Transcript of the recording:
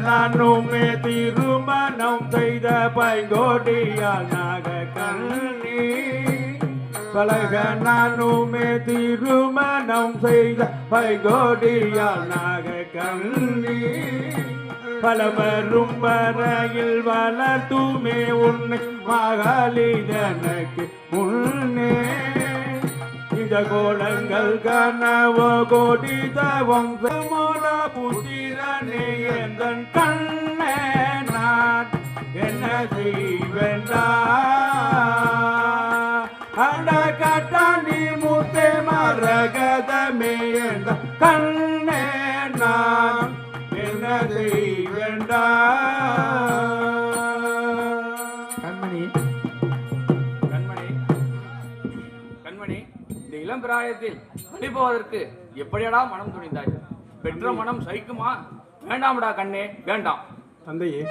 நானுமே திருமணம் செய்த பைங்கோடியால் நாக கண்ணி பழக நானுமே திருமணம் செய்த பைங்கோடியால் நாக கண்ணி பலவரும் வரையில் வளர்த்துமே உன்னை மகளிதனுக்கு முன்னே இந்த கோலங்கள் கனவோ கோடி தவம் மோன புத்திரனே எந்தன் கண்ணே நான் என்ன செய்வேண்டா அட கட்டாணி முத்தே மரகதமே எந்த கண்ணே நான் என்ன செய்வேண்டா. கண்மணி கண்மணி கண்மணி இந்த இளம் பிராயத்தில் அனுப்புவதற்கு எப்படியடா மனம் துணிந்தாய்? பெற்ற மனம் சகிக்குமா? வேண்டாம்டா கண்ணே வேண்டாம். தந்தையே